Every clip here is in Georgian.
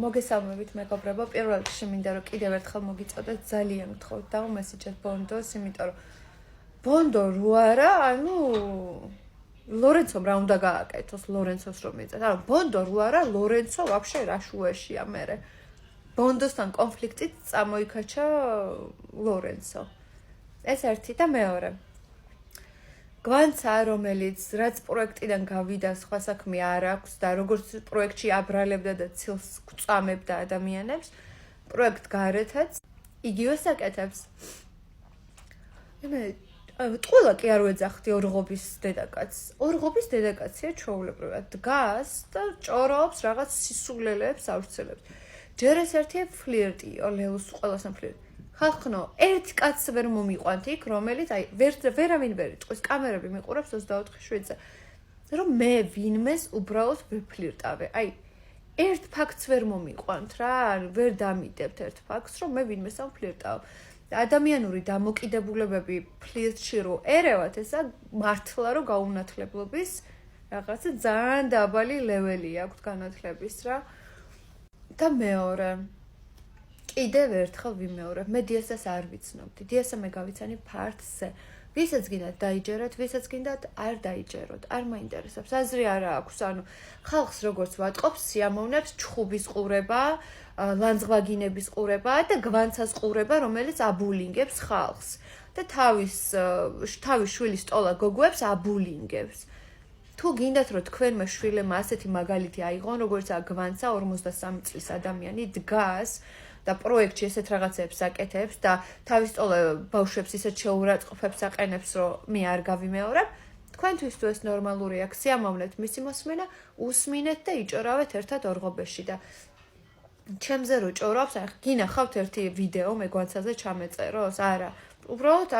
მოგესალმებით მეგობრებო, პირველ რიგში მინდა რომ კიდევ ერთხელ მოგიწოდეთ, ძალიან გთხოვთ დავუმესიჯეთ ბონდოს, იმიტომ რომ ბონდო რო არა, ლორენცომ რა უნდა გააკეთოს, ლორენცოს რომ ეწეთ. ანუ ბონდო რო არა, ლორენცო ვაფშე რა შუაშია მერე. ბონდოსთან კონფლიქტით წამოიქაჩა ლორენცო. ეს ერთი და მეორე. გვანცა, რომელიც რაც პროექტიდან გავიდა, სხვა საქმე არ აქვს და როგორც პროექტში აბრალებდა და ცილს გვწამებდა ადამიანებს, პროექტ გარეთაც იგივეს აკეთებს. ტყუილა კი არ ვეძახდი ორღობის დედაკაცს. ორღობის დედაკაცია ჩვეულებრივად დგას და ჭორობს რაღაც სისულელებს ავრცელებს. ჯერ ეს ერთი ფლირტიო, ლელოს ყველასთან ფლირტი. ხალხნო, ერთ კაცს ვერ მომიყვანთ იქ, რომელიც ვერავინ ვერ იტყვის, კამერები მიყურებს 24/7-ზე, რომ მე ვინმეს უბრალოდ ვფლირტავე. ერთ ფაქტს ვერ მომიყვანთ რა, ვერ დამიდებთ ერთ ფაქტს, რომ მე ვინმეს ვფლირტავ. ადამიანური დამოკიდებულებები ფლირტში რო ერევათ, ესა მართლა რომ გაუნათლებლობის რაღაცა ძალიან დაბალი ლეველი აქვს განათლების რა. და მეორე კიდევ ერთხელ ვიმეორებ, მე დიასას არ ვიცნობდი. დიასა მე გავიცანი ფართზე. ვისაც გინდათ დაიჯეროთ, ვისაც გინდათ არ დაიჯეროთ, არ მაინტერესებს. აზრი არ აქვს, ხალხს როგორც ვატყობს, სიამოვნებს ჩხუბის ყურება, ლანძღვაგინების ყურება და გვანცას ყურება, რომელიც აბულინგებს ხალხს და თავის შვილის ტოლა გოგოებს აბულინგებს. თუ გინდათ რომ თქვენმა შვილებმა ასეთი მაგალითი აიღონ, როგორც გვანცა 53 წლის ადამიანი დგას და პროექტში ესეთ რაღაცებს აკეთებს და თავის ტოლა ბავშვებს ისეთ შეურაცხყოფებს აყენებს, რომ მე არ გავიმეორებ, თქვენთვის თუ ეს ნორმალური აქ სიამოვნებთ მისი მოსმენა, უსმინეთ და იჭორავეთ ერთად ორღობეში და ჩემზე რო ჭორავს, გინახავთ ერთი ვიდეო მე გვანცაზე ჩამეწეროს? არა. უბრალოდ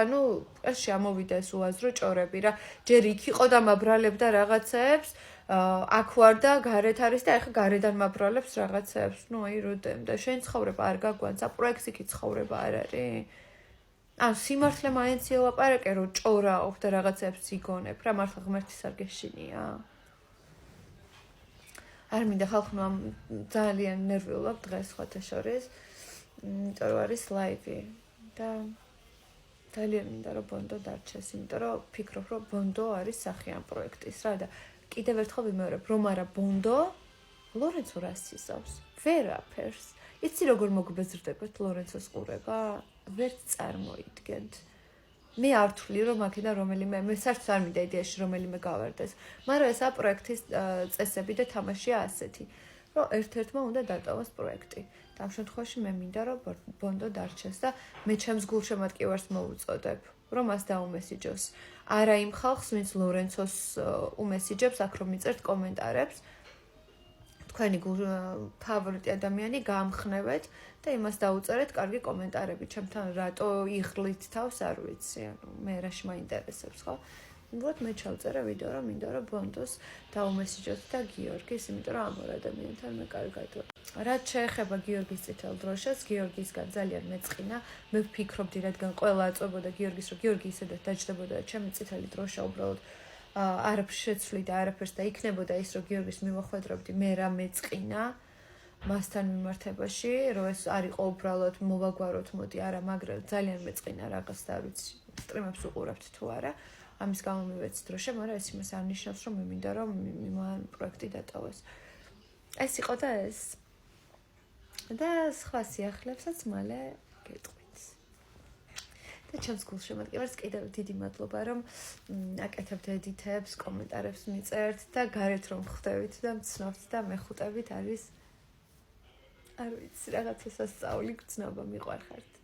ეს შემოვიდა ეს უაზრო ჭორები რა. ჯერ იქ იყო და მაბრალებდა რაღაცეებს, აქ ვარ და გარეთ არის და ეხა გარედან მაბრალებს რაღაცეებს. როდემ და შენ ცხოვრება არ გაგვანცა, პროექტი კი ცხოვრება არ არის? სიმართლე მაინც ელაპარაკე რომ ჭორაობ და რაღაცეებს იგონებ რა, მართლა ღმერთის არ გეშინია? არ მინდა ხალხმა ძალიან ნერვიულობ დღეს სხვათა შორის, იმიტომ რომ არის ლაივი და ძალიან მინდა რომ ბონდო დარჩეს, იმიტომ რომ ფიქრობ რომ ბონდო არის სახე ამ პროექტის რა და კიდევ ერთხელ ვიმეორებ, რომ არა ბონდო ლორენცო რას იზავს? ვერაფერს. იცი როგორ მოგბეზრდებათ ლორენცოს ყურება? ვერ წარმოიდგენთ. მე არ ვთვლი რომ აქედან რომელიმე, მე საერთოდ არ მინდა იდეაში რომელიმე გავარდეს, მაგრამ ესაა პროექტის წესები და თამაშია ასეთი, რომ ერთ-ერთმა უნდა დატოვოს პროექტი. და ამ შემთხვევაში მე მინდა რომ ბონდო დარჩეს და მე ჩემს გულშემატკივარს მოვუწოდებ, რომ მას დაუმესიჯოს. არა იმ ხალხს, ვინც ლორენცოს უმესიჯებს, აქ რომ მიწერთ კომენტარებს. თქვენი ფავორიტი ადამიანი გაამხნევეთ და იმას დაუწერეთ კარგი კომენტარები. ჩემთან რატო იღლით თავს არ ვიცი, მე რაში მაინტერესებს ხო? უბრალოდ მე ჩავწერე ვიდეო, რომ მინდა რომ ბონდოს დაუმესიჯოთ და გიორგის, იმიტომ რომ ამ ორ ადამიანთან მე კარგად ვარ. რაც შეეხება გიორგის წითელ დროშას, გიორგისგან ძალიან მეწყინა. მე ვფიქრობდი, რადგან ყველა აწვებოდა გიორგის, რომ გიორგი ისედაც დაჯდებოდა და ჩემი წითელი დროშა უბრალოდ არ შეცვლი და არაფერს და იქნებოდა ის, რომ გიორგის მიმოხვედრებდი, მე რა მეწყინა მასთან მიმართებაში, რომ ეს არ იყო უბრალოდ მოვაგვაროთ, მოდი არა, მაგრამ ძალიან მეწყინა რაღაც და არ ვიცი, სტრიმებს უყურებთ თუ არა. ამის გამო მივეცი დროშა, მაგრამ ეს იმას არ ნიშნავს, რომ მე მინდა რომ მან პროექტი დატოვოს. ეს იყო და ეს. და სხვა სიახლებსაც მალე გეტყვით. და ჩემს გულშემატკივარს კიდევ დიდი მადლობა, რომ აკეთებთ ედიტებს, კომენტარებს მიწერთ და გარეთ რომ ხვდებით და მცნობთ და მეხუტებით არის არ ვიცი, რაღაცა სასწაული გრძნობა მიყვარხართ.